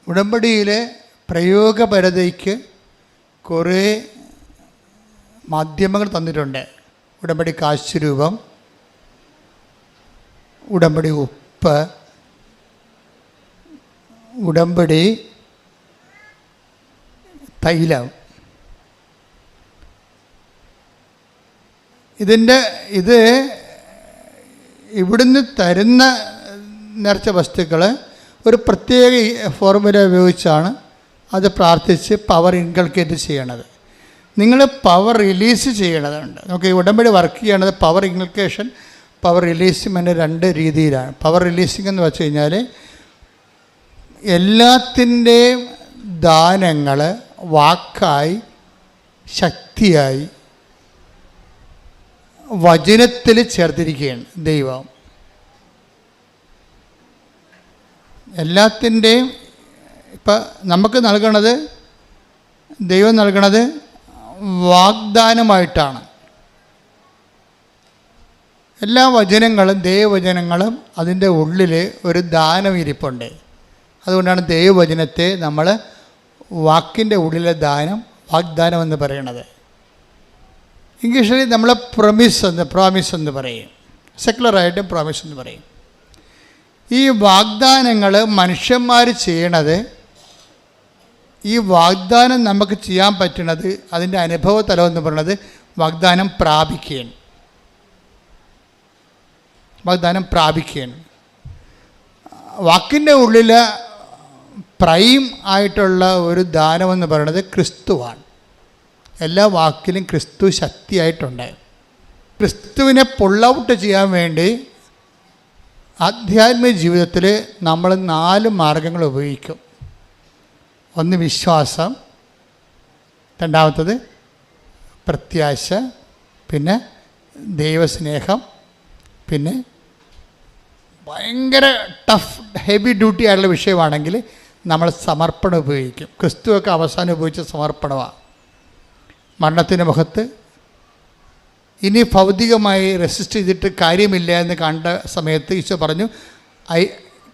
ഉടമ്പടിയിലെ പ്രയോഗപരതയ്ക്ക് കുറേ മാധ്യമങ്ങൾ തന്നിട്ടുണ്ട്. ഉടമ്പടി കാശുരൂപം, ഉടമ്പടി ഉപ്പ്, ഉടമ്പടി തൈലം. ഇത് ഇവിടുന്ന് തരുന്ന നേർച്ച വസ്തുക്കൾ ഒരു പ്രത്യേക ഫോർമുല ഉപയോഗിച്ചാണ് അത് പ്രാർത്ഥിച്ച് പവർ ഇൻകൾക്കേറ്റ് ചെയ്യണത്. നിങ്ങൾ പവർ റിലീസ് ചെയ്യണതുണ്ട്. നമുക്ക് ഈ ഉടമ്പടി വർക്ക് ചെയ്യണത് പവർ ഇൻകൾക്കേഷൻ, പവർ റിലീസിങ് രണ്ട് രീതിയിലാണ്. പവർ റിലീസിങ് എന്ന് വെച്ച് കഴിഞ്ഞാൽ എല്ലാത്തിൻ്റെയും ദാനങ്ങൾ വാക്കായി, ശക്തിയായി, വചനത്തിൽ ചേർത്തിരിക്കുകയാണ് ദൈവം. എല്ലാത്തിൻ്റെയും ഇപ്പം നമുക്ക് നൽകണത്, ദൈവം നൽകണത് വാഗ്ദാനമായിട്ടാണ്. എല്ലാ വചനങ്ങളും, ദൈവവചനങ്ങളും അതിൻ്റെ ഉള്ളിൽ ഒരു ദാനം ഇരിപ്പുണ്ട്. അതുകൊണ്ടാണ് ദൈവവചനത്തെ നമ്മൾ വാക്കിൻ്റെ ഉള്ളിലെ ദാനം, വാഗ്ദാനം എന്ന് പറയണത്. ഇംഗ്ലീഷിൽ നമ്മൾ പ്രോമിസ് എന്ന് പറയും, സെക്കുലറായിട്ട് പ്രോമിസ് എന്ന് പറയും. ഈ വാഗ്ദാനങ്ങൾ മനുഷ്യന്മാർ ചെയ്യണത്, ഈ വാഗ്ദാനം നമുക്ക് ചെയ്യാൻ പറ്റുന്നത്, അതിൻ്റെ അനുഭവതലം എന്ന് പറയുന്നത് വാഗ്ദാനം പ്രാപിക്കുകയാണ്. വാക്കിൻ്റെ ഉള്ളിൽ പ്രൈം ആയിട്ടുള്ള ഒരു ദാനമെന്ന് പറയുന്നത് ക്രിസ്തുവാണ്. എല്ലാ വാക്കിലും ക്രിസ്തു ശക്തിയായിട്ടുണ്ട്. ക്രിസ്തുവിനെ പുൾ ഔട്ട് ചെയ്യാൻ വേണ്ടി ആധ്യാത്മിക ജീവിതത്തിൽ നമ്മൾ 4 മാർഗങ്ങൾ ഉപയോഗിക്കും. ഒന്ന് വിശ്വാസം, രണ്ടാമത്തത് പ്രത്യാശ, പിന്നെ ദൈവസ്നേഹം, പിന്നെ ഭയങ്കര ടഫ് ഹെവി ഡ്യൂട്ടി ആയിട്ടുള്ള വിഷയമാണെങ്കിൽ നമ്മൾ സമർപ്പണം ഉപയോഗിക്കും. ക്രിസ്തുവൊക്കെ അവസാനം ഉപയോഗിച്ച സമർപ്പണമാണ്. മരണത്തിൻ്റെ മുഖത്ത് ഇനി ഭൗതികമായി റെസിസ്റ്റ് ചെയ്തിട്ട് കാര്യമില്ല എന്ന് കണ്ട സമയത്ത് ഈശോ പറഞ്ഞു, ഐ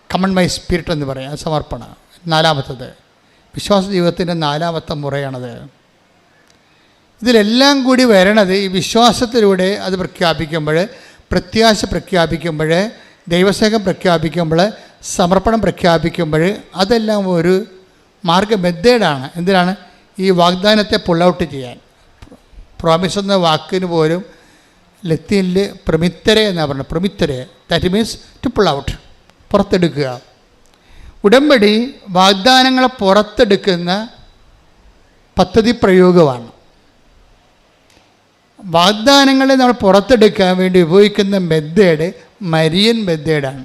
കമൺ മൈ സ്പിരിറ്റ് എന്ന് പറയാം. സമർപ്പണം. 4-മത്തത് വിശ്വാസ ജീവിതത്തിൻ്റെ 4-മത്തെ മുറയാണത്. ഇതിലെല്ലാം കൂടി വരണത് ഈ വിശ്വാസത്തിലൂടെ അത് പ്രഖ്യാപിക്കുമ്പോൾ, പ്രത്യാശ പ്രഖ്യാപിക്കുമ്പോൾ, ദൈവസ്നേഹം പ്രഖ്യാപിക്കുമ്പോൾ, സമർപ്പണം പ്രഖ്യാപിക്കുമ്പോൾ, അതെല്ലാം ഒരു മെത്തേഡാണ്. എന്തിനാണ്? ഈ വാഗ്ദാനത്തെ പുൾ ഔട്ട് ചെയ്യാൻ. പ്രോമിസ് എന്ന വാക്കിന് പോലും ലത്തീനിൽ പ്രമിത്തരെ എന്നാണ് പറഞ്ഞത്. പ്രമിത്തരെ, that means to pull out, പുറത്തെടുക്കുക. ഉടമ്പടി വാഗ്ദാനങ്ങളെ പുറത്തെടുക്കുന്ന പദ്ധതി പ്രയോഗമാണ്. വാഗ്ദാനങ്ങളെ നമ്മൾ പുറത്തെടുക്കാൻ വേണ്ടി ഉപയോഗിക്കുന്ന മെത്തേഡ് മരിയൻ മെത്തേഡാണ്.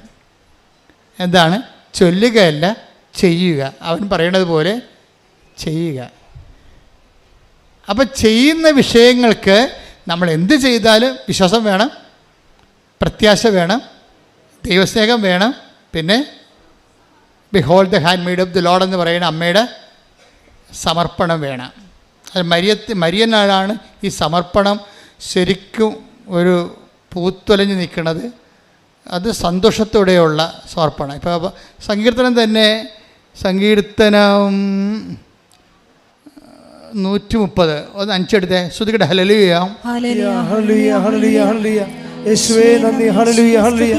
എന്താണ്? ചൊല്ലുകയല്ല, ചെയ്യുക. അവൻ പറയണത് പോലെ ചെയ്യുക. അപ്പം ചെയ്യുന്ന വിഷയങ്ങൾക്ക് നമ്മൾ എന്ത് ചെയ്താലും വിശ്വാസം വേണം, പ്രത്യാശ വേണം, ദൈവസ്നേഹം വേണം, പിന്നെ behold the hand made of the Lord എന്ന് പറയുന്ന അമ്മയുടെ സമർപ്പണം വേണം. അത് മരിയനാണ് ഈ സമർപ്പണം ശരിക്കും ഒരു പൂത്തൊലഞ്ഞ് നിൽക്കുന്നത്. അത് സന്തോഷത്തോടെയുള്ള സമർപ്പണം. ഇപ്പോൾ സങ്കീർത്തനം തന്നെ, സങ്കീർത്തനം 130 ഒന്ന് 5 എടുത്തേ. ശ്രുതികട ഹല്ലേലൂയ ഹല്ലേലൂയ ഹല്ലേലൂയ ഹല്ലേലൂയ ഹല്ലേലൂയ യേശുവേ നന്ദി. ഹല്ലേലൂയ ഹല്ലേലൂയ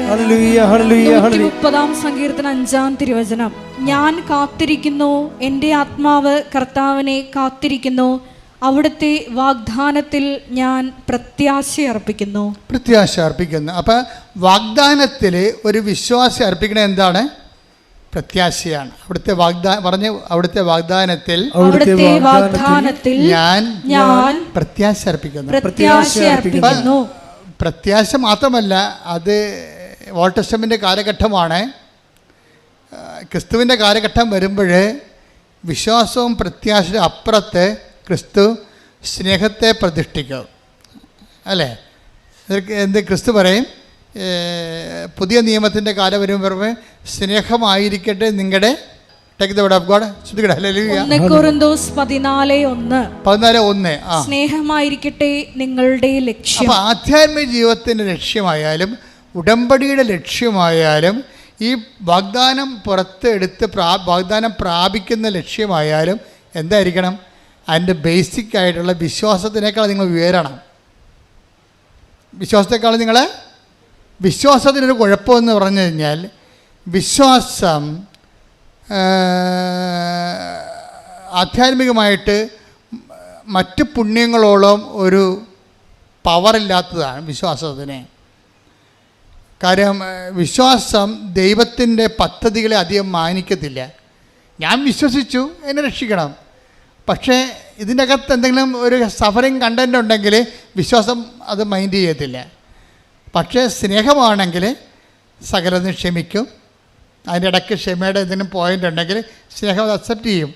ഹല്ലേലൂയ ഹല്ലേലൂയ ഹല്ലേലൂയ. 30-ാം സങ്കീർത്തനം 5-ാം തിരുവചനം. ഞാൻ കാത്തിരിക്കുന്നു, എൻ്റെ ആത്മാവ് കർത്താവിനെ കാത്തിരിക്കുന്നു, അവിടുത്തെ വാഗ്ദാനത്തിൽ ഞാൻ പ്രത്യാശ അർപ്പിക്കുന്നു. അപ്പം വാഗ്ദാനത്തിൽ ഒരു വിശ്വാസം അർപ്പിക്കണത് എന്താണ്? പ്രത്യാശയാണ്. അവിടുത്തെ വാഗ്ദാനത്തിൽ ഞാൻ പ്രത്യാശ അർപ്പിക്കുന്നു. പ്രത്യാശ മാത്രമല്ല, അത് ഓൾഡ് ടെസ്റ്റമെൻ്റ് കാലഘട്ടമാണ്. ക്രിസ്തുവിൻ്റെ കാലഘട്ടം വരുമ്പോൾ വിശ്വാസവും പ്രത്യാശയുടെ അപ്പുറത്ത് ക്രിസ്തു സ്നേഹത്തെ പ്രതിഷ്ഠിക്കും. അല്ലേ? എന്ത് ക്രിസ്തു പറയും? പുതിയ നിയമത്തിൻ്റെ കാലം വരുമ്പോൾ സ്നേഹമായിരിക്കട്ടെ നിങ്ങളുടെ സ്നേഹമായിരിക്കട്ടെ നിങ്ങളുടെ ലക്ഷ്യം. അപ്പോൾ ആധ്യാത്മിക ജീവിതത്തിൻ്റെ ലക്ഷ്യമായാലും ഉടമ്പടിയുടെ ലക്ഷ്യമായാലും ഈ വാഗ്ദാനം പുറത്തെടുത്ത് വാഗ്ദാനം പ്രാപിക്കുന്ന ലക്ഷ്യമായാലും എന്തായിരിക്കണം? അതിൻ്റെ ബേസിക് ആയിട്ടുള്ള വിശ്വാസത്തിനേക്കാൾ നിങ്ങൾ ഉയരണം. വിശ്വാസത്തിനൊരു കുഴപ്പമെന്ന് പറഞ്ഞു കഴിഞ്ഞാൽ, വിശ്വാസം ആധ്യാത്മികമായിട്ട് മറ്റ് പുണ്യങ്ങളോളം ഒരു പവറില്ലാത്തതാണ് വിശ്വാസത്തിന്. കാര്യം വിശ്വാസം ദൈവത്തിൻ്റെ പദ്ധതികളെ അധികം മാനിക്കത്തില്ല. ഞാൻ വിശ്വസിച്ചു, എന്നെ രക്ഷിക്കണം. പക്ഷേ ഇതിൻ്റെ അകത്ത് എന്തെങ്കിലും ഒരു സഫറിങ് കണ്ടൻ്റ് ഉണ്ടെങ്കിൽ വിശ്വാസം അത് മൈൻഡ് ചെയ്യത്തില്ല. പക്ഷേ സ്നേഹമാണെങ്കിൽ സകലതും ക്ഷമിക്കും. അതിൻ്റെ ഇടയ്ക്ക് ക്ഷമയുടെ എന്തെങ്കിലും പോയിൻ്റ് ഉണ്ടെങ്കിൽ സ്നേഹം അത് അക്സെപ്റ്റ് ചെയ്യും.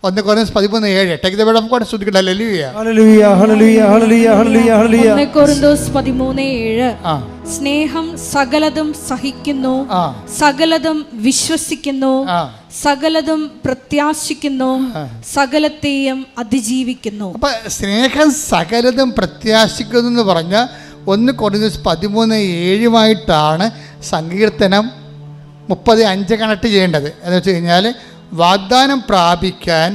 1 Corinthians 13:7. Take the word of God. സ്തുതിക്കട്ടെ. ഹല്ലേലൂയ ഹല്ലേലൂയ ഹല്ലേലൂയ ഹല്ലേലൂയ ഹല്ലേലൂയ ഹല്ലേലൂയ. 1 Corinthians 13:7. സ്നേഹം സകലതും സഹിക്കുന്നു, സകലതും വിശ്വസിക്കുന്നു, സകലതും പ്രത്യാശിക്കുന്നു, സകലത്തെയും അതിജീവിക്കുന്നു. അപ്പം സ്നേഹം സകലതും പ്രത്യാശിക്കുന്നു എന്ന് പറഞ്ഞാൽ 1 Corinthians 13:7 സങ്കീർത്തനം 30:5 കണക്ട് ചെയ്യേണ്ടത്. എന്ന് വെച്ച് കഴിഞ്ഞാൽ, വാഗ്ദാനം പ്രാപിക്കാൻ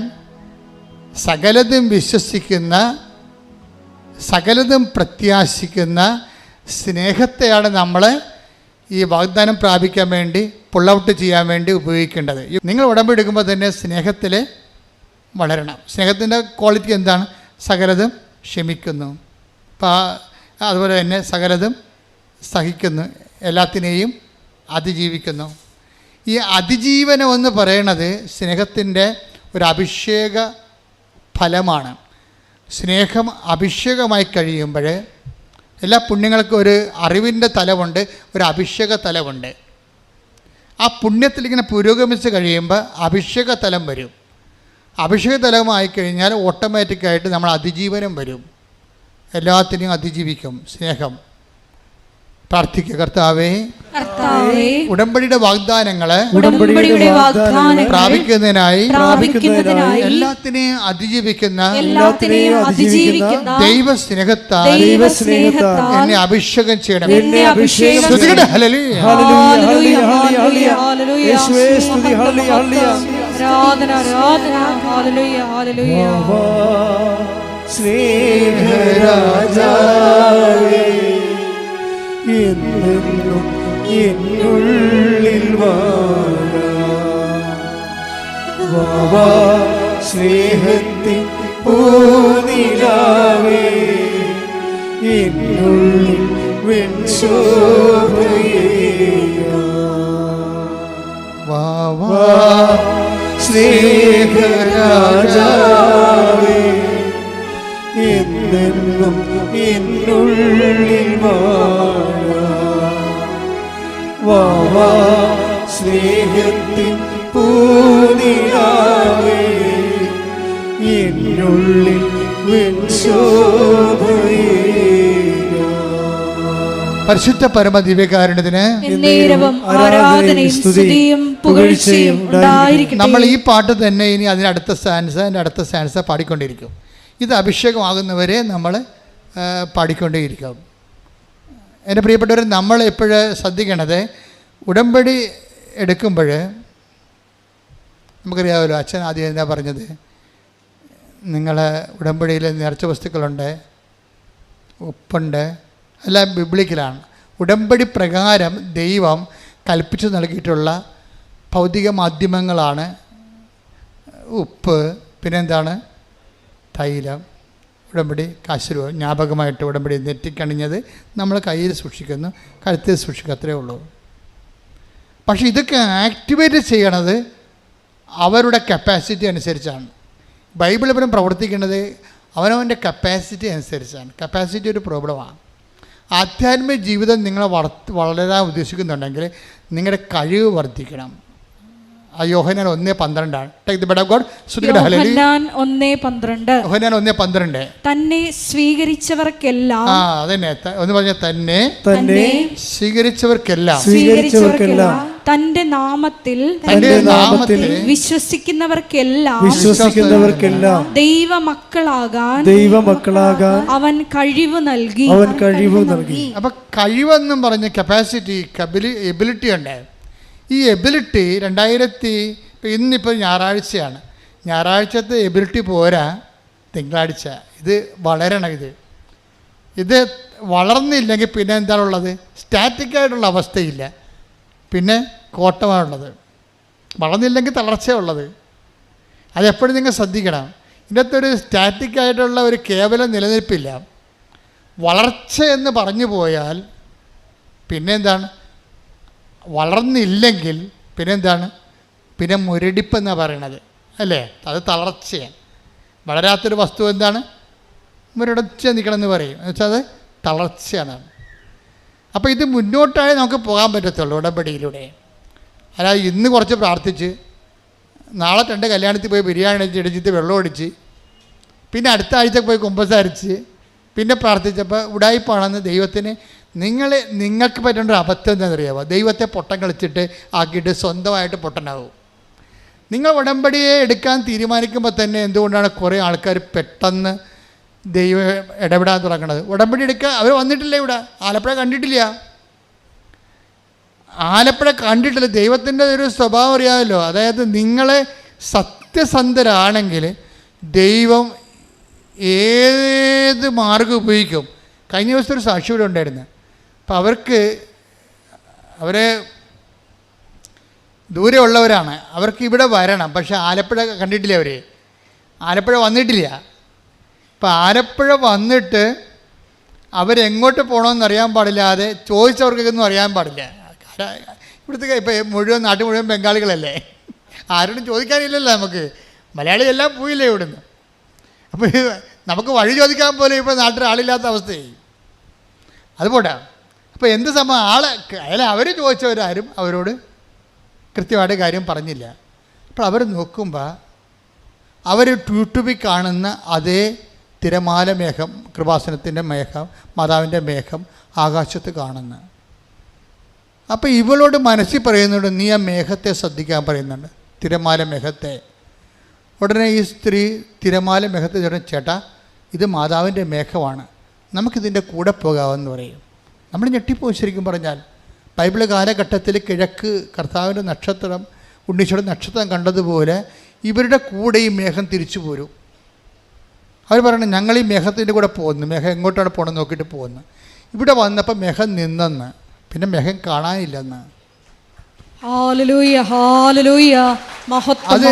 സകലതും വിശ്വസിക്കുന്ന, സകലതും പ്രത്യാശിക്കുന്ന സ്നേഹത്തെയാണ് നമ്മൾ ഈ വാഗ്ദാനം പ്രാപിക്കാൻ വേണ്ടി പുൾ ഔട്ട് ചെയ്യാൻ വേണ്ടി ഉപയോഗിക്കേണ്ടത്. നിങ്ങൾ ഉടമ്പടി എടുക്കുമ്പോൾ തന്നെ സ്നേഹത്തിൽ വളരണം. സ്നേഹത്തിൻ്റെ ക്വാളിറ്റി എന്താണ്? സകലതും ക്ഷമിക്കുന്നു, അതുപോലെ തന്നെ സകലതും സഹിക്കുന്നു, എല്ലാത്തിനെയും അതിജീവിക്കുന്നു. ഈ അതിജീവനം എന്ന് പറയുന്നത് സ്നേഹത്തിൻ്റെ ഒരു അഭിഷേക ഫലമാണ്. സ്നേഹം അഭിഷേകമായി കഴിയുമ്പോൾ എല്ലാ പുണ്യങ്ങൾക്കും ഒരു അറിവിൻ്റെ തലമുണ്ട്, ഒരു അഭിഷേക തലമുണ്ട്. ആ പുണ്യത്തിലിങ്ങനെ പുരോഗമിച്ച് കഴിയുമ്പോൾ അഭിഷേക തലം വരും. അഭിഷേക തലമായി കഴിഞ്ഞാൽ ഓട്ടോമാറ്റിക്കായിട്ട് നമ്മൾ അതിജീവനം വരും. എല്ലാത്തിനെയും അതിജീവിക്കും സ്നേഹം. പ്രാർത്ഥിക്കുക. കർത്താവേ, ഉടമ്പടിയുടെ വാഗ്ദാനങ്ങളെ പ്രാപിക്കുന്നതിനായി എല്ലാത്തിനെയും അതിജീവിക്കുന്ന ദൈവ സ്നേഹത്താൽ എന്നെ അഭിഷേകം ചെയ്യണം. സ്നേഹരാജാവേ, എന്നെന്നും എന്നുള്ളിൽ വാ, സ്നേഹത്തിൻ പൂനിലാവേ, എന്നുള്ളിൽ വെൺശോഭയേ, സ്നേഹരാജാവേ, എന്നെന്നും എന്നുള്ളിൽ വാ, സ്നേഹത്തിൻ പൂനിലാവേ, എന്നുള്ളിൽ വെൺശോഭയേ. പരിശുദ്ധ പരമ ദിവ്യകാരുണ്യത്തിന് നമ്മൾ ഈ പാട്ട് തന്നെ ഇനി അതിനടുത്ത സ്റ്റാൻസ പാടിക്കൊണ്ടിരിക്കും. ഇത് അഭിഷേകമാകുന്നവരെ നമ്മൾ പാടിക്കൊണ്ടേയിരിക്കും. എൻ്റെ പ്രിയപ്പെട്ടവർ, നമ്മൾ എപ്പോഴും ശ്രദ്ധിക്കണത്, ഉടമ്പടി എടുക്കുമ്പോൾ നമുക്കറിയാമല്ലോ, അച്ഛൻ ആദ്യം എന്താ പറഞ്ഞത്? നിങ്ങൾ ഉടമ്പടിയിൽ നേർച്ച വസ്തുക്കളുണ്ട്, ഉപ്പുണ്ട്, എല്ലാം ബിബ്ലിക്കലാണ്. ഉടമ്പടി പ്രകാരം ദൈവം കൽപ്പിച്ചു നൽകിയിട്ടുള്ള ഭൗതിക മാധ്യമങ്ങളാണ് ഉപ്പ്, പിന്നെന്താണ്? തൈലം. ഉടമ്പടി കാശുരൂപ ജ്ഞാപകമായിട്ട് ഉടമ്പടി നെറ്റിക്കണിഞ്ഞത് നമ്മൾ കയ്യിൽ സൂക്ഷിക്കുന്നു, കഴുത്തിൽ സൂക്ഷിക്കുക, അത്രയേ ഉള്ളൂ. പക്ഷേ ഇതൊക്കെ ആക്ടിവേറ്റ് ചെയ്യണത് അവരുടെ കപ്പാസിറ്റി അനുസരിച്ചാണ്. ബൈബിൾ ഇവരും പ്രവർത്തിക്കുന്നത് അവനവൻ്റെ കപ്പാസിറ്റി അനുസരിച്ചാണ്. കപ്പാസിറ്റി ഒരു പ്രോബ്ലമാണ്. ആധ്യാത്മിക ജീവിതം നിങ്ങളെ വളരാൻ ഉദ്ദേശിക്കുന്നുണ്ടെങ്കിൽ നിങ്ങളുടെ കഴിവ് വർദ്ധിക്കണം. യോഹന്നാൻ 1:12. Take the word of God. യോഹന്നാൻ 1:12. യോഹന്നാൻ 1:12. തന്നെ സ്വീകരിച്ചവർക്കെല്ലാം, അതന്നെ ഒന്ന് പറഞ്ഞ, തന്നെ സ്വീകരിച്ചവർക്കെല്ലാം തന്റെ നാമത്തിൽ വിശ്വസിക്കുന്നവർക്കെല്ലാം ദൈവമക്കളാകാൻ അവൻ കഴിവ് നൽകി. അപ്പൊ കഴിവെന്നും പറഞ്ഞ കപ്പാസിറ്റി, എബിലിറ്റി ഉണ്ട്. ഈ എബിലിറ്റി ഇന്നിപ്പോൾ ഞായറാഴ്ചയാണ്, ഞായറാഴ്ചത്തെ എബിലിറ്റി പോരാ, തിങ്കളാഴ്ച ഇത് വളരണം. ഇത് വളർന്നില്ലെങ്കിൽ പിന്നെ എന്താണുള്ളത്? സ്റ്റാറ്റിക്കായിട്ടുള്ള അവസ്ഥയില്ല, പിന്നെ കോട്ടമാണുള്ളത്. വളർന്നില്ലെങ്കിൽ തളർച്ചയുള്ളത്. അതെപ്പോഴും നിങ്ങൾ ശ്രദ്ധിക്കണം. ഇതിനകത്ത് ഒരു സ്റ്റാറ്റിക്കായിട്ടുള്ള ഒരു കേവലം നിലനിൽപ്പില്ല. വളർച്ച എന്ന് പറഞ്ഞു പോയാൽ പിന്നെ എന്താണ്? വളർന്നില്ലെങ്കിൽ പിന്നെന്താണ്? പിന്നെ മുരടിപ്പെന്നാണ് പറയണത്, അല്ലേ? അത് തളർച്ചയാണ്. വളരാത്തൊരു വസ്തു എന്താണ്? മുരടച്ച് നിൽക്കണമെന്ന് പറയും. എന്നുവെച്ചാൽ അത് തളർച്ചയാണ്. അപ്പോൾ ഇത് മുന്നോട്ടായി നമുക്ക് പോകാൻ പറ്റത്തുള്ളൂ ഉടമ്പടിയിലൂടെ. അല്ലാതെ ഇന്ന് കുറച്ച് പ്രാർത്ഥിച്ച് നാളെ 2 കല്യാണത്തിൽ പോയി ബിരിയാണി അടിച്ചിട്ട് വെള്ളം ഒടിച്ച് പിന്നെ അടുത്ത ആഴ്ച പോയി കുമ്പസാരിച്ച് പിന്നെ പ്രാർത്ഥിച്ചപ്പോൾ ഉടായിപ്പാണെന്ന് ദൈവത്തിന് നിങ്ങൾക്ക് പറ്റേണ്ട ഒരു അബദ്ധം എന്താണെന്നറിയാമോ? ദൈവത്തെ പൊട്ടം കളിച്ചിട്ട് ആക്കിയിട്ട് സ്വന്തമായിട്ട് പൊട്ടനാവും. നിങ്ങൾ ഉടമ്പടിയെ എടുക്കാൻ തീരുമാനിക്കുമ്പോൾ തന്നെ എന്തുകൊണ്ടാണ് കുറേ ആൾക്കാർ പെട്ടെന്ന് ദൈവം ഇടപെടാൻ തുടങ്ങണത്? ഉടമ്പടി എടുക്കുക, അവർ വന്നിട്ടില്ല ഇവിടെ, ആലപ്പുഴ കണ്ടിട്ടില്ല. ആലപ്പുഴ കണ്ടിട്ടില്ല. ദൈവത്തിൻ്റെ ഒരു സ്വഭാവം അറിയാമല്ലോ. അതായത് നിങ്ങളെ സത്യസന്ധരാണെങ്കിൽ ദൈവം ഏത് മാർഗം ഉപയോഗിക്കും. കഴിഞ്ഞ ദിവസത്തെ ഒരു സാക്ഷി ഇവിടെ ഉണ്ടായിരുന്നു. അപ്പം അവരെ ദൂരെ ഉള്ളവരാണ്, അവർക്ക് ഇവിടെ വരണം. പക്ഷേ ആലപ്പുഴ കണ്ടിട്ടില്ല, ആലപ്പുഴ വന്നിട്ടില്ല. അപ്പം ആലപ്പുഴ വന്നിട്ട് അവരെങ്ങോട്ട് പോകണമെന്ന് അറിയാൻ പാടില്ലാതെ ചോദിച്ചവർക്കൊന്നും അറിയാൻ പാടില്ല. ഇവിടുത്തെ ഇപ്പം നാട്ടിൽ മുഴുവൻ ബംഗാളികളല്ലേ, ആരോടും ചോദിക്കാനില്ലല്ലോ നമുക്ക്. മലയാളി എല്ലാം പോയില്ലേ ഇവിടുന്ന്. അപ്പോൾ നമുക്ക് വഴി ചോദിക്കാൻ പോലും ഇപ്പോൾ നാട്ടിൽ ആളില്ലാത്ത അവസ്ഥയായി. അതുപോട്ടെ. അപ്പോൾ എന്ത് സംഭവം? അവർ ചോദിച്ചവരാരും അവരോട് കൃത്യമായിട്ട് കാര്യം പറഞ്ഞില്ല. അപ്പോൾ അവർ നോക്കുമ്പോൾ അവർ യൂട്യൂബിൽ കാണുന്ന അതേ തിരമാല മേഘം, കൃപാസനത്തിൻ്റെ മേഘം, മാതാവിൻ്റെ മേഘം ആകാശത്ത് കാണുന്നു. അപ്പോൾ ഇവളോട് മനസ്സിൽ പറയുന്നുണ്ട്, നീ ആ മേഘത്തെ ശ്രദ്ധിക്കാൻ പറയുന്നുണ്ട്, തിരമാല മേഘത്തെ. ഉടനെ ഈ സ്ത്രീ തിരമാല മേഘത്തെ പറഞ്ഞു, ചേട്ടാ ഇത് മാതാവിൻ്റെ മേഘമാണ്, നമുക്കിതിൻ്റെ കൂടെ പോകാമെന്ന് പറയും. നമ്മൾ ഞെട്ടിപ്പോയി. ശരിക്കും പറഞ്ഞാൽ ബൈബിൾ കാലഘട്ടത്തിൽ കിഴക്ക് കർത്താവിൻ്റെ നക്ഷത്രം, ഉണ്ണീശോയുടെ നക്ഷത്രം കണ്ടതുപോലെ ഇവരുടെ കൂടെ ഈ മേഘം തിരിച്ചു പോരും. അവർ പറയണം, ഞങ്ങൾ ഈ മേഘത്തിൻ്റെ കൂടെ പോകുന്നു. മേഘം എങ്ങോട്ടാണ് പോകണമെന്ന് നോക്കിയിട്ട് പോകുന്നു. ഇവിടെ വന്നപ്പോൾ മേഘം നിന്നെന്ന്, പിന്നെ മേഘം കാണാനില്ലെന്ന്. അത്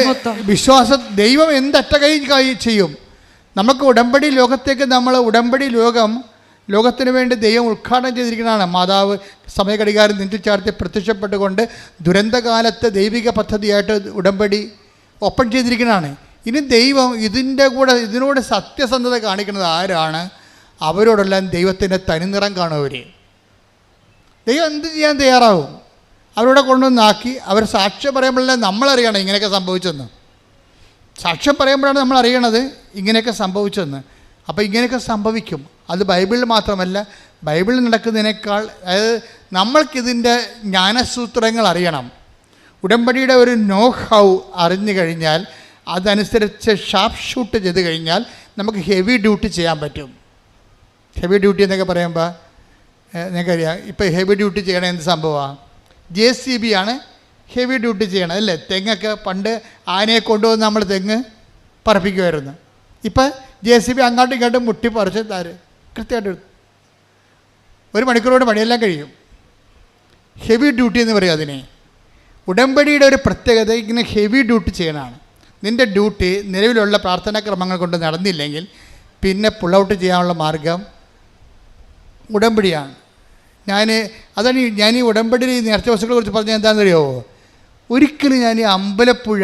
വിശ്വാസം. ദൈവം എന്തറ്റ കൈ ചെയ്യും. നമുക്ക് ഉടമ്പടി ലോകത്തേക്ക് ഉടമ്പടി ലോകത്തിന് വേണ്ടി ദൈവം ഉദ്ഘാടനം ചെയ്തിരിക്കുന്നതാണ്. മാതാവ് സമയഘടികാരം നെഞ്ചിൽ ചാർത്തി പ്രത്യക്ഷപ്പെട്ടുകൊണ്ട് ദുരന്തകാലത്തെ ദൈവിക പദ്ധതിയായിട്ട് ഉടമ്പടി ഓപ്പൺ ചെയ്തിരിക്കുന്നതാണ്. ഇനി ദൈവം ഇതിനോട് സത്യസന്ധത കാണിക്കുന്നത് ആരാണ്? അവരോടെല്ലാം ദൈവത്തിൻ്റെ തനിനിറം കാണും. ദൈവം എന്ത് ചെയ്യാൻ തയ്യാറാവും? അവരോടെ കൊണ്ടുവന്നാക്കി അവർ സാക്ഷ്യം പറയുമ്പോഴല്ലേ നമ്മളറിയണം ഇങ്ങനെയൊക്കെ സംഭവിച്ചെന്ന്. സാക്ഷ്യം പറയുമ്പോഴാണ് നമ്മൾ അറിയണത് ഇങ്ങനെയൊക്കെ സംഭവിച്ചെന്ന്. അപ്പോൾ ഇങ്ങനെയൊക്കെ സംഭവിക്കും. അത് ബൈബിളിൽ മാത്രമല്ല, ബൈബിളിൽ നടക്കുന്നതിനേക്കാൾ, അതായത് നമ്മൾക്കിതിൻ്റെ ജ്ഞാനസൂത്രങ്ങൾ അറിയണം. ഉടമ്പടിയുടെ ഒരു നോ ഹൗ അറിഞ്ഞു കഴിഞ്ഞാൽ അതനുസരിച്ച് ഷാർപ്പ് ഷൂട്ട് ചെയ്ത് കഴിഞ്ഞാൽ നമുക്ക് ഹെവി ഡ്യൂട്ടി ചെയ്യാൻ പറ്റും. ഹെവി ഡ്യൂട്ടി എന്നൊക്കെ പറയുമ്പോൾ നിങ്ങൾക്കറിയാം, ഇപ്പോൾ ഹെവി ഡ്യൂട്ടി ചെയ്യണ എന്ത് സംഭവമാണ്? JCB ആണ് ഹെവി ഡ്യൂട്ടി ചെയ്യണം, അല്ലേ? തെങ്ങൊക്കെ പണ്ട് ആനയെ കൊണ്ടുവന്ന് നമ്മൾ തെങ്ങ് പറപ്പിക്കുമായിരുന്നു. ഇപ്പം JCB അങ്ങോട്ടും ഇങ്ങോട്ടും മുട്ടി പറിച്ച് കൃത്യമായിട്ട് 1 മണിക്കൂറോട് പണിയെല്ലാം കഴിയും. ഹെവി ഡ്യൂട്ടി എന്ന് പറയും അതിനെ. ഉടമ്പടിയുടെ ഒരു പ്രത്യേകത ഇങ്ങനെ ഹെവി ഡ്യൂട്ടി ചെയ്യണതാണ്. നിൻ്റെ ഡ്യൂട്ടി നിലവിലുള്ള പ്രാർത്ഥനാക്രമങ്ങൾ കൊണ്ട് നടന്നില്ലെങ്കിൽ പിന്നെ പുൾ ഔട്ട് ചെയ്യാനുള്ള മാർഗം ഉടമ്പടിയാണ്. ഞാൻ ഈ ഉടമ്പടി നേർച്ച വസ്തുക്കളെ കുറിച്ച് പറഞ്ഞാൽ എന്താണെന്നറിയോ? ഒരിക്കലും ഞാൻ ഈ അമ്പലപ്പുഴ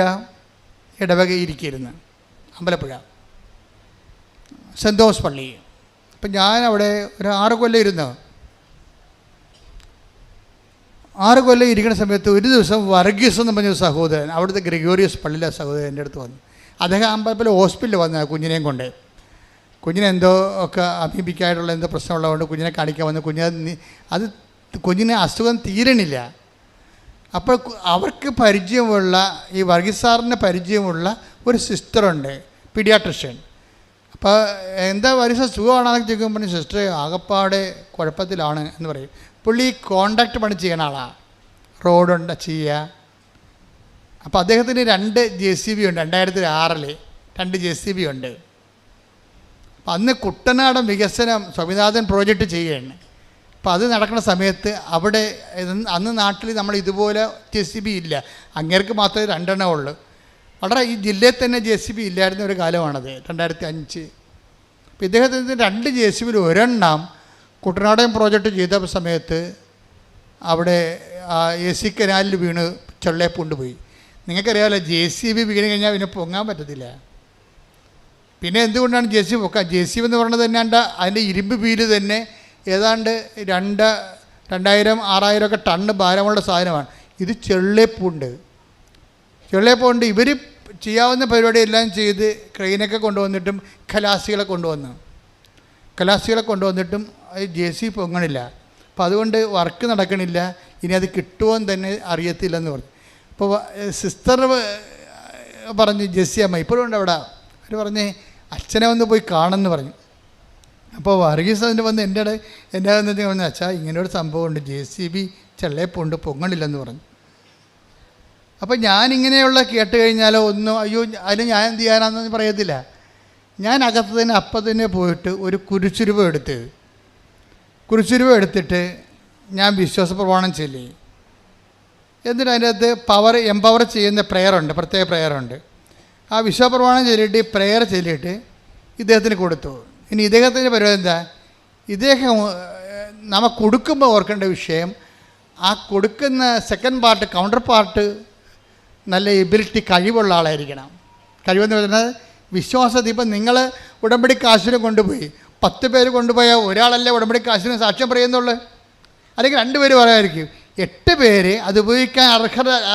ഇടവകയിരിക്കരുന്ന്, അമ്പലപ്പുഴ സെൻറ്റ് തോമസ് പള്ളി. അപ്പം ഞാനവിടെ ഒരു 6 കൊല്ലം ഇരുന്നു. 6 കൊല്ലം ഇരിക്കുന്ന സമയത്ത് ഒരു ദിവസം വർഗീസ് എന്ന് പറഞ്ഞ സഹോദരൻ, അവിടുത്തെ ഗ്രിഗോറിയസ് പള്ളിയിലെ സഹോദരൻ എൻ്റെ അടുത്ത് വന്നു. അദ്ദേഹം അമ്പലപ്പുഴ ഹോസ്പിറ്റലിൽ വന്ന കുഞ്ഞിനെയും കൊണ്ട്. കുഞ്ഞിനെന്തോ ഒക്കെ അമീബിക്കായിട്ടുള്ള എന്തോ പ്രശ്നമുള്ളതുകൊണ്ട് കുഞ്ഞിനെ കാണിക്കാൻ വന്നു. കുഞ്ഞിന് അസുഖം തീരണില്ല. അപ്പോൾ അവർക്ക് പരിചയമുള്ള, ഈ വർഗീസ് സാറിന് പരിചയമുള്ള ഒരു സിസ്റ്ററുണ്ട്, പീഡിയാട്രിഷ്യൻ. അപ്പോൾ എന്താ വർഗീസ് സുഖമാണെന്നൊക്കെ ചോദിക്കുമ്പോൾ സിസ്റ്റർ ആകപ്പാടെ കുഴപ്പത്തിലാണ് എന്ന് പറയും. പുള്ളി കോണ്ടാക്ട് പണി ചെയ്യണ ആളാണ്. റോഡുണ്ട് ചെയ്യുക. അപ്പോൾ അദ്ദേഹത്തിന് 2 JCB ഉണ്ട്. 2006 2 JCB ഉണ്ട്. അപ്പം അന്ന് കുട്ടനാടൻ വികസനം സ്വാമിനാഥൻ പ്രോജക്റ്റ് ചെയ്യുകയാണ്. അപ്പോൾ അത് നടക്കുന്ന സമയത്ത് അവിടെ അന്ന് നാട്ടിൽ നമ്മൾ ഇതുപോലെ JCB ഇല്ല. അങ്ങേർക്ക് മാത്രമേ 2 എണ്ണം ഉള്ളൂ. വളരെ ഈ ജില്ലയിൽ തന്നെ JCB ഇല്ലായിരുന്ന ഒരു കാലമാണത്, 2005. അപ്പോൾ ഇദ്ദേഹത്തിന് 2 JCBയിൽ 1 എണ്ണം കുട്ടനാടൻ പ്രോജക്റ്റ് ചെയ്ത സമയത്ത് അവിടെ AC കനാലിൽ വീണ് ചെള്ളയെ കൊണ്ടുപോയി. നിങ്ങൾക്കറിയാമല്ലോ, JCB വീണ് കഴിഞ്ഞാൽ പിന്നെ പൊങ്ങാൻ പറ്റത്തില്ല. പിന്നെ എന്തുകൊണ്ടാണ് JCB പൊക്കാൻ? JCB എന്ന് പറയുന്നത് തന്നെ അതിൻ്റെ ഇരുമ്പ് വീല് തന്നെ ഏതാണ്ട് 2000-6000 ടണ്ണ് ഭാരമുള്ള സാധനമാണ്. ഇത് ചെള്ളേപ്പുണ്ട്. ഇവർ ചെയ്യാവുന്ന പരിപാടിയെല്ലാം ചെയ്ത് ക്രെയിനൊക്കെ കൊണ്ടുവന്നിട്ടും ഖലാസികളെ കൊണ്ടുവന്നിട്ടും JCB പൊങ്ങണില്ല. അപ്പോൾ അതുകൊണ്ട് വർക്ക് നടക്കണില്ല. ഇനി അത് കിട്ടുമോയെന്ന് തന്നെ അറിയത്തില്ലെന്ന് പറഞ്ഞു. അപ്പോൾ സിസ്റ്റർ പറഞ്ഞ് ജെസ്സി അമ്മ ഇപ്പോഴും ഉണ്ട് അവിടെ. അവർ പറഞ്ഞ് അച്ഛനെ ഒന്ന് പോയി കാണുമെന്ന് പറഞ്ഞു. അപ്പോൾ വർഗീസ് അതിന് വന്ന് എൻ്റെ പറഞ്ഞു, അച്ഛാ ഇങ്ങനെയൊരു സംഭവമുണ്ട്, JCB ചെള്ളേപ്പുണ്ട്, പൊങ്ങണില്ലെന്ന് പറഞ്ഞു. അപ്പോൾ ഞാനിങ്ങനെയുള്ള കേട്ട് കഴിഞ്ഞാലോ ഒന്നും അയ്യോ അതിന് ഞാൻ എന്ത് ചെയ്യാനാണെന്ന് പറയത്തില്ല. ഞാൻ അകത്ത് തന്നെ അപ്പം തന്നെ പോയിട്ട് ഒരു കുരിശുരൂപം എടുത്തിട്ട് ഞാൻ വിശ്വാസ പ്രമാണം ചൊല്ലി. എന്നിട്ട് അതിൻ്റെ അകത്ത് എംപവർ ചെയ്യുന്ന പ്രേയറുണ്ട്, പ്രത്യേക പ്രേയറുണ്ട്. ആ വിശ്വാസ പ്രമാണം ചൊല്ലിയിട്ട് പ്രേയർ ചൊല്ലിയിട്ട് ഇദ്ദേഹത്തിന് കൊടുത്തു. ഇനി ഇദ്ദേഹത്തിൻ്റെ പരിപാടി എന്താ? ഇദ്ദേഹം നമ്മൾ കൊടുക്കുമ്പോൾ ഓർക്കേണ്ട വിഷയം, ആ കൊടുക്കുന്ന സെക്കൻഡ് പാർട്ട്, കൗണ്ടർ പാർട്ട് നല്ല എബിലിറ്റി, കഴിവുള്ള ആളായിരിക്കണം. കഴിവെന്ന് പറയുന്നത് വിശ്വാസത്തിൽ. ഇപ്പം നിങ്ങൾ ഉടമ്പടി കാശിന് കൊണ്ടുപോയി 10 പേര് കൊണ്ടുപോയാൽ ഒരാളല്ലേ ഉടമ്പടി കാശിന് സാക്ഷ്യം പറയുന്നുള്ളൂ, അല്ലെങ്കിൽ 2 പേര് പറയാമായിരിക്കും. 8 പേര് അത് ഉപയോഗിക്കാൻ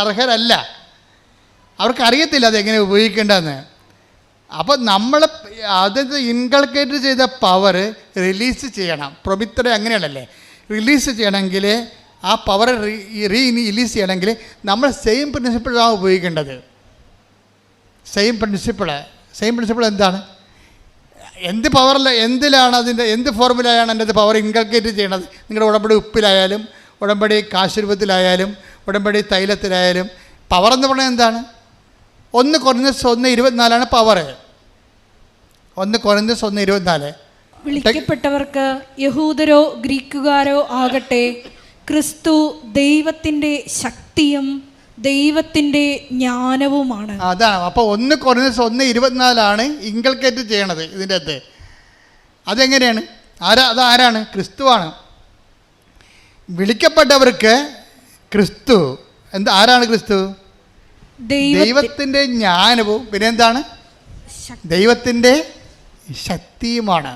അർഹരല്ല. അവർക്കറിയത്തില്ല അതെങ്ങനെ ഉപയോഗിക്കേണ്ടതെന്ന്. അപ്പോൾ നമ്മൾ അത് ഇൻകൾക്കേറ്റ് ചെയ്ത പവർ റിലീസ് ചെയ്യണം. പ്രൊമിത്തര അങ്ങനെയാണല്ലേ, റിലീസ് ചെയ്യണമെങ്കിൽ ആ പവർ റിലീസ് ചെയ്യണമെങ്കിൽ നമ്മൾ സെയിം പ്രിൻസിപ്പിളാണ് ഉപയോഗിക്കേണ്ടത്. സെയിം പ്രിൻസിപ്പിൾ എന്താണ്? എന്ത് പവറിൽ എന്തിലാണ് അതിൻ്റെ എന്ത് ഫോർമുലയാണ് അതിൻ്റെ പവർ ഇൻകൾക്കേറ്റ് ചെയ്യണത്? നിങ്ങളുടെ ഉടമ്പടി ഉപ്പിലായാലും ഉടമ്പടി കാശുരൂപത്തിലായാലും ഉടമ്പടി തൈലത്തിലായാലും പവർ എന്ന് പറഞ്ഞാൽ എന്താണ്? 1 Corinthians 1:24 പവർ. 1 Corinthians 1:24. വിളിക്കപ്പെട്ടവർക്ക് യഹൂദരോ ഗ്രീക്കുകാരോ ആകട്ടെ, ക്രിസ്തു ദൈവത്തിൻ്റെ ശക്തിയും ദൈവത്തിൻ്റെ ജ്ഞാനവുമാണ്. അതാണ്. അപ്പോൾ 1 Corinthians 1:24 ഇൻകൾക്കേറ്റ് ചെയ്യണത് ഇതിൻ്റെ അകത്ത്. അതെങ്ങനെയാണ്? അതാരാണ്? ക്രിസ്തുവാണ്. വിളിക്കപ്പെട്ടവർക്ക് ക്രിസ്തു ആരാണ്? ക്രിസ്തു ദൈവത്തിൻ്റെ ജ്ഞാനവും പിന്നെ എന്താണ്? ദൈവത്തിൻ്റെ ശക്തിയുമാണ്.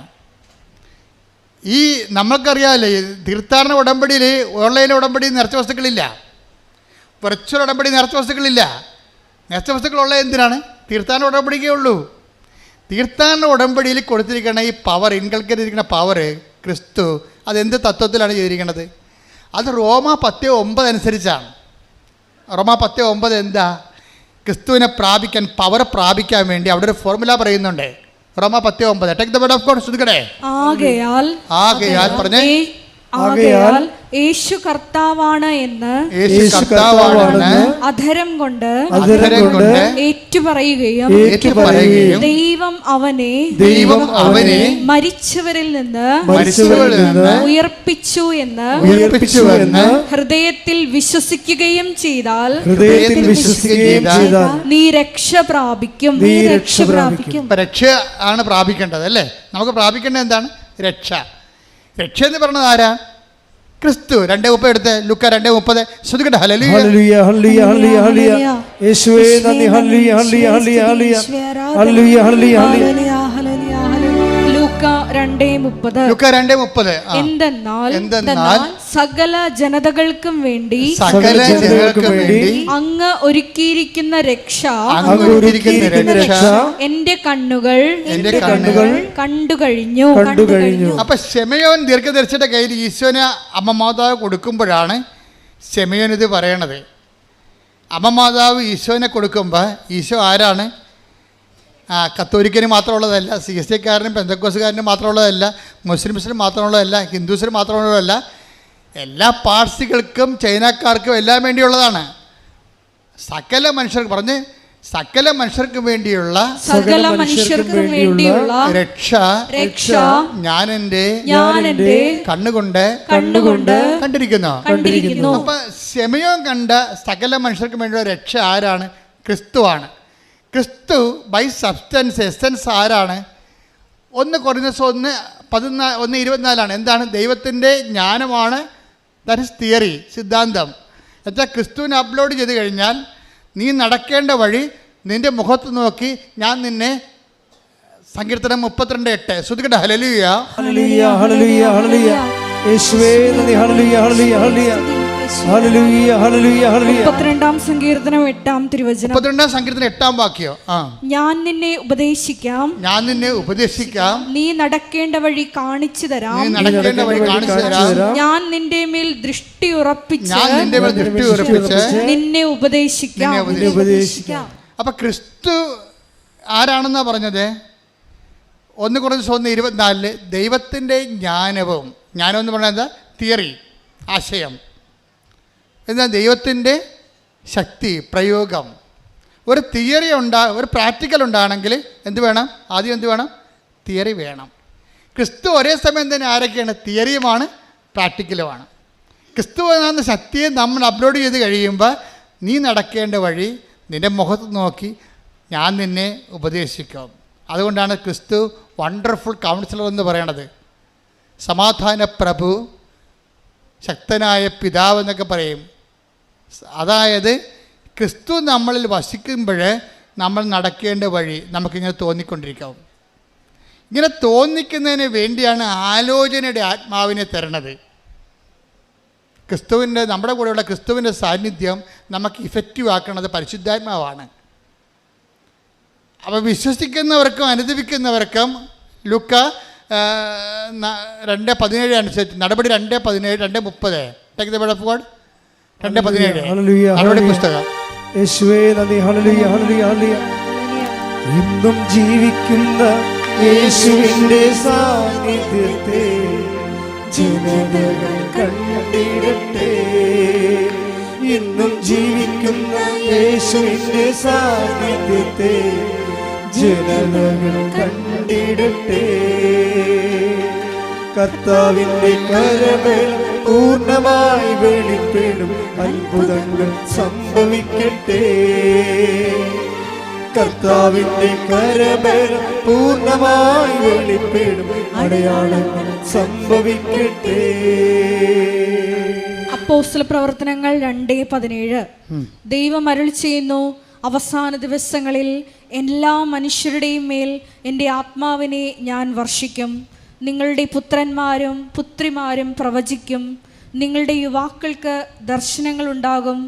ഈ നമ്മൾക്കറിയാമല്ലേ, തീർത്ഥാടന ഉടമ്പടിയിൽ ഓൺലൈൻ ഉടമ്പടി നിറച്ച വസ്തുക്കളില്ല, വെർച്വൽ ഉടമ്പടി നിറച്ച വസ്തുക്കളില്ല. നിറച്ച വസ്തുക്കളുള്ള എന്തിനാണ്? തീർത്ഥാടന ഉടമ്പടിക്കേ ഉള്ളൂ. തീർത്ഥാടന ഉടമ്പടിയിൽ കൊടുത്തിരിക്കുന്ന ഈ പവർ, ഇൻകൾക്കേറ്റ് ചെയ്തിരിക്കുന്ന പവർ ക്രിസ്തു അതെന്ത് തത്വത്തിലാണ് ചെയ്തിരിക്കുന്നത്? അത് റോമ 10:9 അനുസരിച്ചാണ്. റോമ 10:9 എന്താ? ക്രിസ്തുവിനെ പ്രാപിക്കാൻ, പവർ പ്രാപിക്കാൻ വേണ്ടി അവിടെ ഒരു ഫോർമുല പറയുന്നുണ്ട്. റോമ 10:9. Take the word of God. ശ്രദ്ധിക്കണേ. ആകയാൽ പറഞ്ഞേ, ആകയാൽ യേശു കർത്താവാണ് എന്ന് അധരം കൊണ്ട് ഏറ്റുപറയുകയും ദൈവം അവനെ മരിച്ചവരിൽ നിന്ന് ഉയർപ്പിച്ചു എന്ന് ഹൃദയത്തിൽ വിശ്വസിക്കുകയും ചെയ്താൽ നീ രക്ഷ പ്രാപിക്കും. രക്ഷ ആണ് പ്രാപിക്കേണ്ടത് അല്ലേ? നമുക്ക് പ്രാപിക്കേണ്ടത് എന്താണ്? രക്ഷ. രക്ഷ എന്ന് പറഞ്ഞത് ആരാ? ക്രിസ്തു. 2:30 എടുത്ത് ലുക്ക 2:30 ശ്രദ്ധിക്കട്ടെ. ഹല്ലേലൂയ ഹല്ലേലൂയ ഹല്ലേലൂയ ഹല്ലേലൂയ യേശുവേ നന്ദി. ഹല്ലേലൂയ ഹല്ലേലൂയ ഹല്ലേലൂയ ഹല്ലേലൂയ ഹല്ലേലൂയ ലൂക്ക 2:30. എന്തെന്നാൽ സകല ജനതകൾക്കും വേണ്ടി അങ്ങ് ഒരുക്കിയിരിക്കുന്ന രക്ഷ എന്റെ കണ്ണുകൾ കണ്ടു കഴിഞ്ഞു. അപ്പൊ ശെമയോൻ ദീർഘദർശിയുടെ കയ്യിൽ ഈശോനെ അമ്മ മാതാവ് കൊടുക്കുമ്പോഴാണ് ശെമയോൻ ഇത് പറയണത്. അമ്മ മാതാവ് ഈശോനെ കൊടുക്കുമ്പോൾ ഈശോ ആരാണ്? കത്തോലിക്കന് മാത്രമുള്ളതല്ല, CSIക്കാരനും പെന്തക്കോസുകാരനും മാത്രമുള്ളതല്ല, മുസ്ലിംസിനും മാത്രമുള്ളതല്ല, ഹിന്ദുസിനും മാത്രമുള്ളതല്ല, എല്ലാ പാർസികൾക്കും ചൈനക്കാർക്കും എല്ലാം വേണ്ടിയുള്ളതാണ്. സകല മനുഷ്യർക്ക് പറഞ്ഞ് സകല മനുഷ്യർക്കും വേണ്ടിയുള്ള സകല മനുഷ്യർക്കും വേണ്ടിയുള്ള രക്ഷ ഞാൻ എൻ്റെ കണ്ണുകൊണ്ട് കണ്ടിരിക്കുന്നു. അപ്പൊ ശമയോൻ കണ്ട സകല മനുഷ്യർക്കും വേണ്ടിയുള്ള രക്ഷ ആരാണ്? ക്രിസ്തുവാണ്. ക്രിസ്തു ബൈ സബ്സ്റ്റൻസ് എസൻസ് ആരാണ്? 1 കൊരിന്ത്യർ 1:24 എന്താണ്? ദൈവത്തിൻ്റെ ജ്ഞാനമാണ്. ദാറ്റ് ഇസ് തിയറി, സിദ്ധാന്തം. എന്നുവെച്ചാൽ ക്രിസ്തുവിനെ അപ്ലോഡ് ചെയ്ത് കഴിഞ്ഞാൽ നീ നടക്കേണ്ട വഴി നിൻ്റെ മുഖത്ത് നോക്കി ഞാൻ നിന്നെ, സങ്കീർത്തനം 32:8 ശ്രുതികട്ടെ. ഹല്ലേലൂയ ഹല്ലേലൂയ ഹല്ലേലൂയ ഹല്ലേലൂയ യേശുവേ നന്ദി. ഹല്ലേലൂയ ഹല്ലേലൂയ ഹല്ലേലൂയ ഹല്ലേലൂയ ഹല്ലേലൂയ ഹല്ലേലൂയ. 32-ാം സങ്കീർത്തനം 8-ാം തിരുവചനം. 32-ാം സങ്കീർത്തനം 8-ാം വാക്യം. ഞാൻ നിന്നെ ഉപദേശിക്കാം, നീ നടക്കേണ്ട വഴി കാണിച്ചു തരാം, ഞാൻ നിന്റെ മേൽ ദൃഷ്ടി ഉറപ്പിച്ച് നിന്നെ ഉപദേശിക്കാം. അപ്പൊ ക്രിസ്തു ആരാണെന്നാ പറഞ്ഞത്? 1 കൊരിന്ത്യർ 1:24 ദൈവത്തിൻ്റെ ജ്ഞാനം എന്ന് പറഞ്ഞാൽ എന്താ? തിയറി, ആശയം. എന്താ? ദൈവത്തിൻ്റെ ശക്തി, പ്രയോഗം. ഒരു തിയറി ഒരു പ്രാക്ടിക്കൽ ഉണ്ടാകണമെങ്കിൽ എന്ത് വേണം? ആദ്യം എന്ത് വേണം? തിയറി വേണം. ക്രിസ്തു ഒരേ സമയം തന്നെ ആരൊക്കെയാണ്? തിയറിയുമാണ് പ്രാക്ടിക്കലുമാണ്. ക്രിസ്തു എന്ന ശക്തിയെ നമ്മൾ അപ്ലോഡ് ചെയ്ത് കഴിയുമ്പോൾ നീ നടക്കേണ്ട വഴി നിൻ്റെ മുഖത്ത് നോക്കി ഞാൻ നിന്നെ ഉപദേശിക്കും. അതുകൊണ്ടാണ് ക്രിസ്തു വണ്ടർഫുൾ കൗൺസിലർ എന്ന് പറയണത്. സമാധാന പ്രഭു, ശക്തനായ പിതാവ് എന്നൊക്കെ പറയും. അതായത് ക്രിസ്തു നമ്മളിൽ വസിക്കുമ്പോൾ നമ്മൾ നടക്കേണ്ട വഴി നമുക്കിങ്ങനെ തോന്നിക്കൊണ്ടിരിക്കും. ഇങ്ങനെ തോന്നിക്കുന്നതിന് വേണ്ടിയാണ് ആലോചനയുടെ ആത്മാവിനെ തരണത്. നമ്മുടെ കൂടെയുള്ള ക്രിസ്തുവിൻ്റെ സാന്നിധ്യം നമുക്ക് ഇഫക്റ്റീവ് ആക്കുന്നത് പരിശുദ്ധാത്മാവാണ്. അപ്പോൾ വിശ്വസിക്കുന്നവർക്കും അനുദപിക്കുന്നവർക്കും ലൂക്ക 2:17 അനുസരിച്ച് നടപടി 2:17 2:30 take the word of God 2:17 നടപടി പുസ്തകം. യേശുവേ നന്ദി. ഹല്ലേലൂയ ഹല്ലേലൂയ ഹല്ലേലൂയ. ഇന്നും ജീവിക്കുന്ന യേശുവിന്റെ സാന്നിധ്യത്തെ ജനതകൾ കണ്ടിടട്ടെ. ഇന്നും ജീവിക്കുന്ന യേശുവിന്റെ സാന്നിധ്യത്തെ ജനതകൾ കണ്ടിടട്ടെ. കർത്താവിന്റെ കരമേൽ പൂർണ്ണമായി വെളിപ്പെടും അത്ഭുതങ്ങൾ സംഭവിക്കട്ടെ. കർത്താവിന്റെ കരമേൽ പൂർണ്ണമായി വെളിപ്പെടും അടയാളങ്ങൾ സംഭവിക്കട്ടെ. അപ്പോസ്തലപ്രവർത്തനങ്ങൾ 2:17 ദൈവം അരുളി ചെയ്യുന്നു, അവസാന ദിവസങ്ങളിൽ എല്ലാ മനുഷ്യരുടെയും മേൽ എൻ്റെ ആത്മാവിനെ ഞാൻ വർഷിക്കും. നിങ്ങളുടെ പുത്രന്മാരും പുത്രിമാരും പ്രവചിക്കും, നിങ്ങളുടെ യുവാക്കൾക്ക് ദർശനങ്ങൾ ഉണ്ടാകും,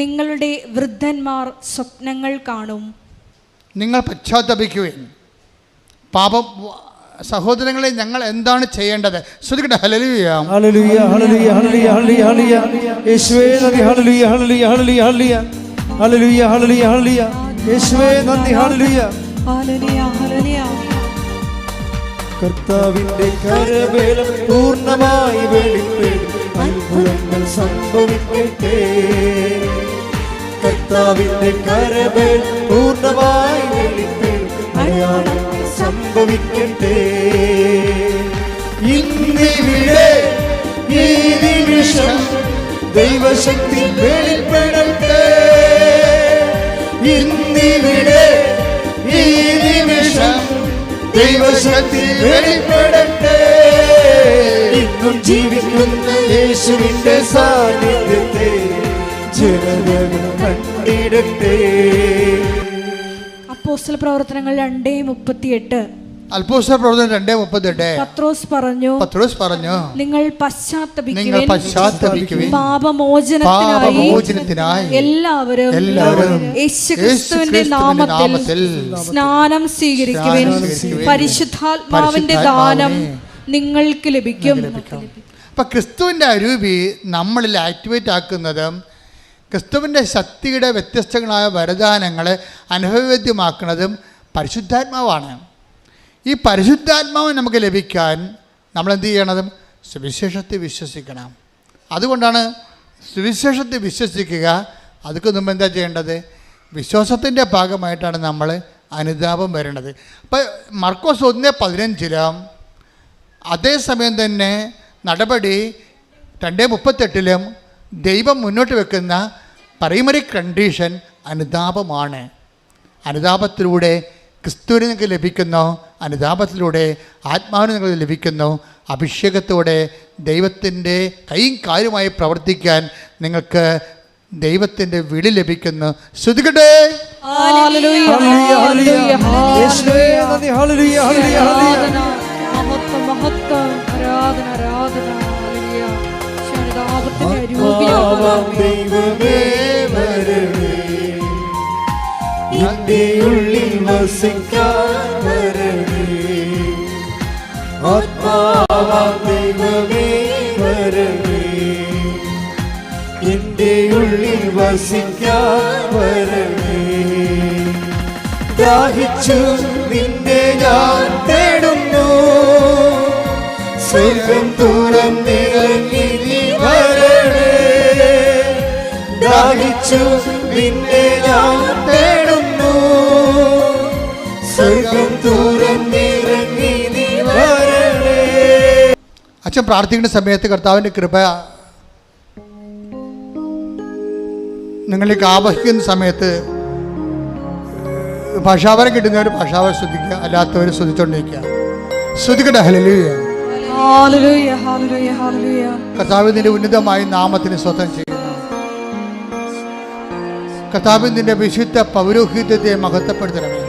നിങ്ങളുടെ വൃദ്ധന്മാർ സ്വപ്നങ്ങൾ കാണും. നിങ്ങൾ പശ്ചാത്തപിക്കുകയും പാപം. സഹോദരങ്ങളെ, ഞങ്ങൾ എന്താണ് ചെയ്യേണ്ടത്? ശ്രുതികട്ടെ. ഹല്ലേലൂയ ഹല്ലേലൂയ ഹല്ലേലൂയ ഹല്ലേലൂയ ഹല്ലേലൂയ യേശുവേ നന്ദി. ഹല്ലേലൂയ ഹല്ലേലൂയ ഹല്ലേലൂയ ഹല്ലേലൂയ ഹല്ലേലൂയ ഹല്ലേലൂയ ഹല്ലേലൂയ യേശുവേ നന്ദി. ഹല്ലേലൂയ ഹല്ലേലൂയ ഹല്ലേലൂയ. കർത്താവിന്റെ കരവേലം പൂർണ്ണമായി വെളിപ്പെടും അത്ഭുതങ്ങൾ സംഭവിക്കട്ടെ. കർത്താവിന്റെ കരവേലം പൂർണ്ണമായി വെളിപ്പെടും അടയാളങ്ങൾ സംഭവിക്കട്ടെ. ഇന്നിവിടെ ഈ നിമിഷം ദൈവശക്തി വെളിപ്പെടട്ടെ. ഇന്നിവിടെ ഈ നിമിഷം ദൈവശക്തി വെളിപ്പെടട്ടെ. ഇന്നും ജീവിക്കുന്ന യേശുവിന്റെ സാന്നിധ്യത്തെ ജനതകൾ കണ്ടിടട്ടെ. അപ്പോസ്തലപ്രവർത്തനങ്ങൾ 2:38 അപ്പോസ്തലപ്രവർത്തനം 2:38 പത്രോസ് പറഞ്ഞു, നിങ്ങൾ പശ്ചാത്തപിക്കുവിൻ, പാപമോചനത്തിനായി എല്ലാവരും യേശുക്രിസ്തുവിന്റെ നാമത്തിൽ സ്നാനം സ്വീകരിക്കുവിൻ, പരിശുദ്ധാത്മാവിന്റെ ദാനം നിങ്ങൾക്ക് ലഭിക്കും. അപ്പം ക്രിസ്തുവിൻ്റെ അരൂപി നമ്മളിൽ ആക്ടിവേറ്റ് ആക്കുന്നതും ക്രിസ്തുവിൻ്റെ ശക്തിയുടെ വ്യത്യസ്തങ്ങളായ വരദാനങ്ങളെ അനുഭവവേദ്യമാക്കുന്നതും പരിശുദ്ധാത്മാവാണ്. ഈ പരിശുദ്ധാത്മാവ് നമുക്ക് ലഭിക്കാൻ നമ്മൾ എന്ത് ചെയ്യണതും സുവിശേഷത്തെ വിശ്വസിക്കണം. അതുകൊണ്ടാണ് സുവിശേഷത്തെ വിശ്വസിക്കുക. അതൊക്കെ മുമ്പ് എന്താ ചെയ്യേണ്ടത്? വിശ്വാസത്തിൻ്റെ ഭാഗമായിട്ടാണ് നമ്മൾ അനുതാപം വരേണ്ടത്. അപ്പം മർക്കോസ് 1:15 അതേസമയം തന്നെ നടപടി 2:38 ദൈവം മുന്നോട്ട് വെക്കുന്ന പ്രൈമറി കണ്ടീഷൻ അനുതാപമാണ്. അനുതാപത്തിലൂടെ ക്രിസ്തുവിന് നിങ്ങൾക്ക് ലഭിക്കുന്നു, അനുതാപത്തിലൂടെ ആത്മാവിന് നിങ്ങൾക്ക് ലഭിക്കുന്നു, അഭിഷേകത്തോടെ ദൈവത്തിൻ്റെ കൈയും കാലുമായി പ്രവർത്തിക്കാൻ നിങ്ങൾക്ക് ദൈവത്തിൻ്റെ വിളി ലഭിക്കുന്നു. ശ്രുതികട്ടെ. ഉള്ളിൽ വസിക്കാൻ വരണേ, ആത്മാവാം ദൈവമേ വരണേ, എന്റെ ഉള്ളിൽ വസിക്കാൻ വരണേ. ദാഹിച്ചു നിന്നെ ഞാൻ തേടുന്നു, സ്വർഗം തുറന്നിറങ്ങി നീ വരണേ. ദാഹിച്ചു നിന്നെ ഞാൻ തേടുന്നു, സ്വർഗം തുറന്നിറങ്ങി നീ വരണേ. അച്ഛൻ പ്രാർത്ഥിക്കുന്ന സമയത്ത് കർത്താവിൻ്റെ കൃപ നിങ്ങളിലേക്ക് ആവഹിക്കുന്ന സമയത്ത് ഭാഷാവരം കിട്ടുന്നവർ ഭാഷാവരം ശ്രദ്ധിക്കുക, അല്ലാത്തവർ ശ്രദ്ധിച്ചുകൊണ്ടിരിക്കുക. ശ്രദ്ധിക്കട്ടെ. ഹല്ലേലൂയ. കർത്താവിന്റെ ഉന്നതമായ നാമത്തിന് സ്വന്തം ചെയ്യുന്നു. കർത്താവിന്റെ വിശുദ്ധ പൗരോഹിത്യത്തെ മഹത്വപ്പെടുത്തണമേ.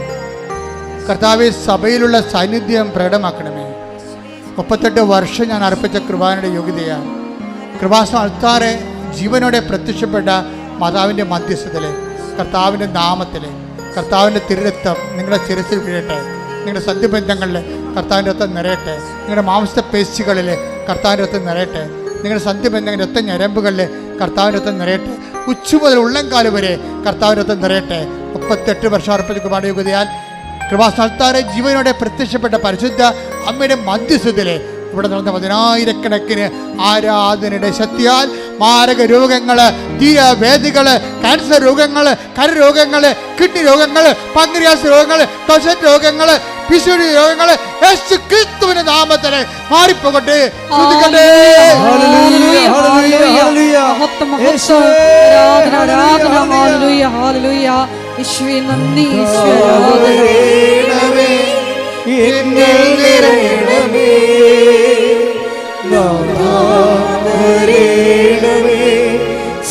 കർത്താവ് സഭയിലുള്ള സാന്നിധ്യം പ്രകടമാക്കണമേ. 38 വർഷം ഞാൻ അർപ്പിച്ച കൃപാനയുടെ യോഗ്യതയാണ്. കൃപാസന അൾത്താറെ ജീവനോടെ പ്രത്യക്ഷപ്പെട്ട മാതാവിൻ്റെ മധ്യസ്ഥതയിൽ കർത്താവിൻ്റെ നാമത്തിൽ കർത്താവിൻ്റെ തിരുരക്തം നിങ്ങളുടെ ശിരസിൽ വീഴട്ടെ. നിങ്ങളുടെ സന്ധിബന്ധങ്ങളിൽ കർത്താവിൻ്റെ രക്തം നിറയട്ടെ. നിങ്ങളുടെ മാംസ പേശികളിൽ കർത്താവിൻ്റെ രക്തം നിറയട്ടെ. നിങ്ങളുടെ സന്ധിബന്ധങ്ങളുടെ രക്ത ഞരമ്പുകളിൽ കർത്താവിൻ്റെ രക്തം നിറയട്ടെ. ഉച്ച മുതൽ ഉള്ളംകാല് വരെ കർത്താവിൻ്റെ രക്തം നിറയട്ടെ. 38 വർഷം അർപ്പിച്ച കൃപാനയുടെ യോഗ്യതയാൽ കൃപാസനത്താറെ ജീവനോടെ പ്രത്യക്ഷപ്പെട്ട പരിശുദ്ധ അമ്മയുടെ മധ്യസ്ഥതയിൽ ഇവിടെ നടന്ന 10,000-കണക്കിന് ആരാധനയുടെ ശക്തിയാൽ മാരക രോഗങ്ങൾ, തീരവേദികൾ, ക്യാൻസർ രോഗങ്ങൾ, കരരോഗങ്ങൾ, കിഡ്നി രോഗങ്ങൾ, പങ്ക്രിയാസ് രോഗങ്ങൾ, ത്വച രോഗങ്ങൾ, പിശുടി രോഗങ്ങൾ യേശു ക്രിസ്തുവിന്റെ നാമത്തിൽ മാറിപ്പോകട്ടെ.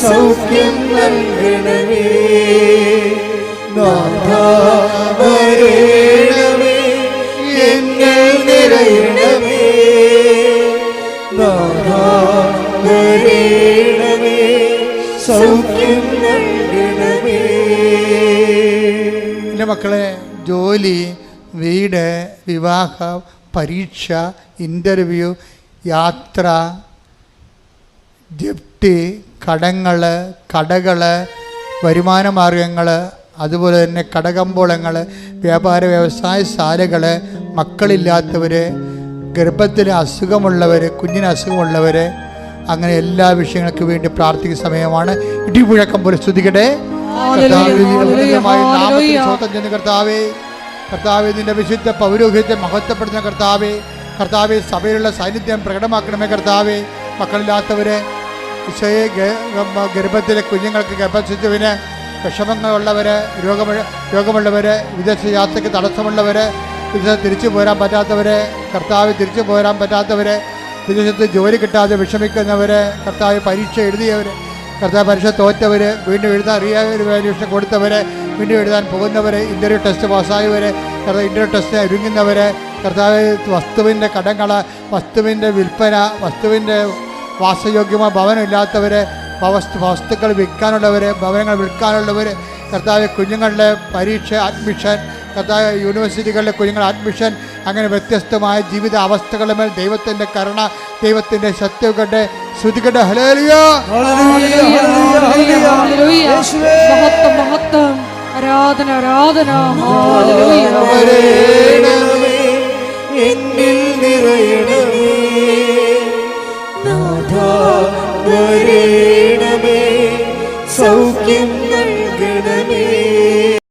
സൗഖ്യം നൽകണമേ, എന്നെ നിറയണമേ, സൗഖ്യം നൽകണമേ. എൻ്റെ മക്കളെ, ജോലി, വീട്, വിവാഹം, പരീക്ഷ, ഇൻ്റർവ്യൂ, യാത്ര, ജപ്തി, കടങ്ങൾ, കടകൾ, വരുമാന മാർഗങ്ങൾ, അതുപോലെ തന്നെ കടകമ്പോളങ്ങൾ, വ്യാപാര വ്യവസായശാലകൾ, മക്കളില്ലാത്തവർ, ഗർഭത്തിൽ അസുഖമുള്ളവർ, കുഞ്ഞിന് അസുഖമുള്ളവർ, അങ്ങനെ എല്ലാ വിഷയങ്ങൾക്ക് വേണ്ടി പ്രാർത്ഥിക്കുന്ന സമയമാണ്. ഇടിമുഴക്കം പോലെ സ്തുതിക്കട്ടെ. കർത്താവേ, കർത്താവേ, നിന്റെ വിശുദ്ധ പൗരോഹിത്യത്തെ മഹത്വപ്പെടുത്തുന്ന കർത്താവേ, കർത്താവെ സഭയിലുള്ള സാന്നിധ്യം പ്രകടമാക്കണമേ. കർത്താവെ, മക്കളില്ലാത്തവരെ, ഈശോയെ, ഗർഭത്തിലെ കുഞ്ഞുങ്ങൾക്ക് ഗർഭശിശുവിന് വിഷമങ്ങളുള്ളവർ, രോഗമുള്ളവർ, വിദേശ യാത്രയ്ക്ക് തടസ്സമുള്ളവർ, വിദേശത്ത് തിരിച്ചു പോരാൻ പറ്റാത്തവർ, കർത്താവ് തിരിച്ചു പോരാൻ പറ്റാത്തവർ, വിദേശത്ത് ജോലി കിട്ടാതെ വിഷമിക്കുന്നവർ, കർത്താവ് പരീക്ഷ എഴുതിയവർ, കർത്താവ് പരീക്ഷ തോറ്റവർ, വീണ്ടും എഴുതാൻ പരീക്ഷ കൊടുത്തവർ, വീണ്ടും എഴുതാൻ പോകുന്നവർ, ഇൻ്റർവ്യൂ ടെസ്റ്റ് പാസ്സായവർ, കർത്താവ് ഇൻ്റർവ്യൂ ടെസ്റ്റ് ഒരുങ്ങുന്നവർ, കർത്താവ് വസ്തുവിൻ്റെ കടങ്ങൾ, വസ്തുവിൻ്റെ വിൽപ്പന, വസ്തുവിൻ്റെ വാസയോഗ്യമായ ഭവനമില്ലാത്തവർ, വസ്തുക്കൾ വിൽക്കാനുള്ളവർ, ഭവനങ്ങൾ വിൽക്കാനുള്ളവർ, കർത്താവ് കുഞ്ഞുങ്ങളുടെ പരീക്ഷ, അഡ്മിഷൻ, കർത്താവ് യൂണിവേഴ്സിറ്റികളിലെ കുഞ്ഞുങ്ങളുടെ അഡ്മിഷൻ, അങ്ങനെ വ്യത്യസ്തമായ ജീവിത അവസ്ഥകളുടെ മേൽ ദൈവത്തിൻ്റെ കരുണ, ദൈവത്തിൻ്റെ ശക്തിയൊക്കെ ശ്രുതിക്കട്ടെ. ഹല്ലേലൂയ, ആരാധന, ആരാധന. എന്നിൽ നിറയണമേ,